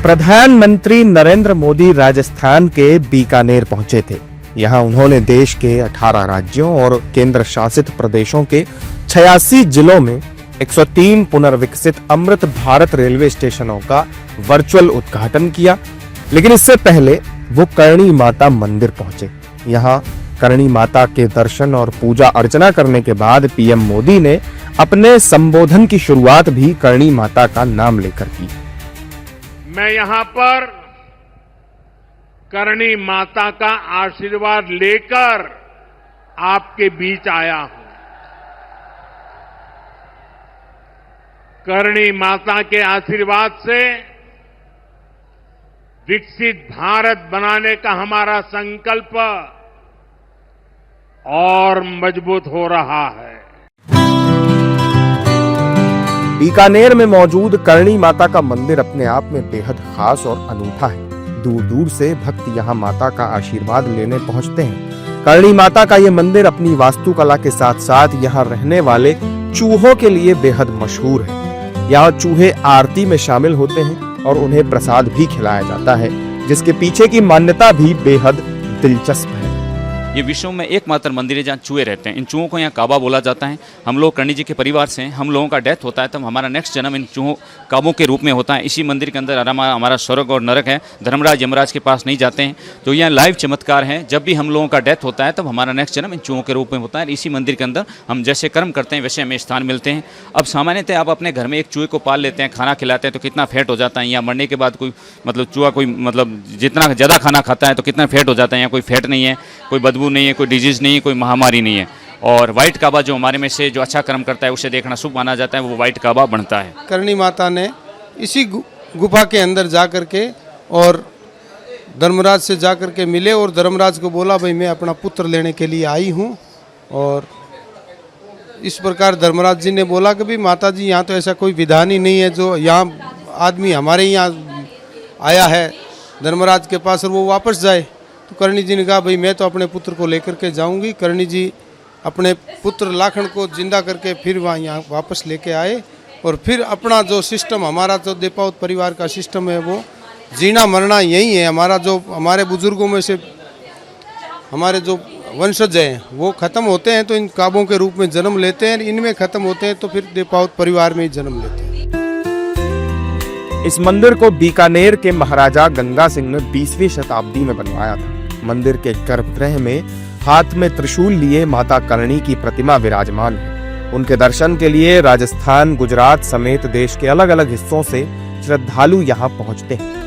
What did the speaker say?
प्रधानमंत्री नरेंद्र मोदी राजस्थान के बीकानेर पहुंचे थे। यहां उन्होंने देश के 18 राज्यों और केंद्र शासित प्रदेशों के 86 जिलों में 103 पुनर्विकसित अमृत भारत रेलवे स्टेशनों का वर्चुअल उद्घाटन किया। लेकिन इससे पहले वो करणी माता मंदिर पहुंचे। यहां करणी माता के दर्शन और पूजा अर्चना करने के बाद पीएम मोदी ने अपने संबोधन की शुरुआत भी करणी माता का नाम लेकर की। मैं यहां पर करणी माता का आशीर्वाद लेकर आपके बीच आया हूं। करणी माता के आशीर्वाद से विकसित भारत बनाने का हमारा संकल्प और मजबूत हो रहा है। बीकानेर में मौजूद करणी माता का मंदिर अपने आप में बेहद खास और अनूठा है। दूर दूर से भक्त यहां माता का आशीर्वाद लेने पहुंचते हैं। करणी माता का यह मंदिर अपनी वास्तुकला के साथ साथ यहां रहने वाले चूहों के लिए बेहद मशहूर है। यहाँ चूहे आरती में शामिल होते हैं और उन्हें प्रसाद भी खिलाया जाता है, जिसके पीछे की मान्यता भी बेहद दिलचस्प है। ये विश्व में एकमात्र मंदिर है जहाँ चूहे रहते हैं। इन चूहों को यहाँ काबा बोला जाता है। हम लोग करणी जी के परिवार से हैं। हम लोगों का डेथ होता है तब हमारा नेक्स्ट जन्म इन चूहों काबों के रूप में होता है। इसी मंदिर के अंदर हमारा स्वर्ग और नरक है। धर्मराज यमराज के पास नहीं जाते हैं। तो यहाँ लाइव चमत्कार है। जब भी हम लोगों का डेथ होता है तब हमारा नेक्स्ट जन्म इन चूहों के रूप में होता है। इसी मंदिर के अंदर हम जैसे कर्म करते हैं वैसे हमें स्थान मिलते हैं। अब सामान्यतः आप अपने घर में एक चूहे को पाल लेते हैं, खाना खिलाते हैं तो कितना फैट हो जाता है। यहाँ मरने के बाद कोई चूहा जितना ज़्यादा खाना खाता है तो कितना फैट हो जाता है। यहाँ कोई फैट नहीं है, कोई बदबू नहीं है, कोई डिजीज नहीं है, कोई महामारी नहीं है। और व्हाइट काबा जो हमारे में से जो अच्छा कर्म करता है उसे देखना शुभ माना जाता है, वो व्हाइट काबा बनता है। करणी माता ने इसी गुफा के अंदर जा करके और धर्मराज से जा करके मिले और धर्मराज को बोला, भाई मैं अपना पुत्र लेने के लिए आई हूँ। और इस प्रकार धर्मराज जी ने बोला कि भाई माता जी यहाँ तो ऐसा कोई विधान ही नहीं है जो यहाँ आदमी हमारे यहाँ आया है धर्मराज के पास और वो वापस जाए। तो करणी जी ने कहा, भाई मैं तो अपने पुत्र को लेकर के जाऊंगी। करणी जी अपने पुत्र लाखन को जिंदा करके फिर वहाँ यहाँ वापस लेके आए और फिर अपना जो सिस्टम हमारा जो देपावत परिवार का सिस्टम है वो जीना मरना यही है। हमारा जो हमारे बुजुर्गों में से हमारे जो वंशज हैं वो खत्म होते हैं तो इन काबों के रूप में जन्म लेते हैं, इनमें खत्म होते हैं तो फिर देपावत परिवार में ही जन्म लेते हैं। इस मंदिर को बीकानेर के महाराजा गंगा सिंह ने 20वीं शताब्दी में बनवाया था। मंदिर के गर्भगृह में हाथ में त्रिशूल लिए माता करणी की प्रतिमा विराजमान है। उनके दर्शन के लिए राजस्थान, गुजरात समेत देश के अलग अलग हिस्सों से श्रद्धालु यहाँ पहुँचते हैं।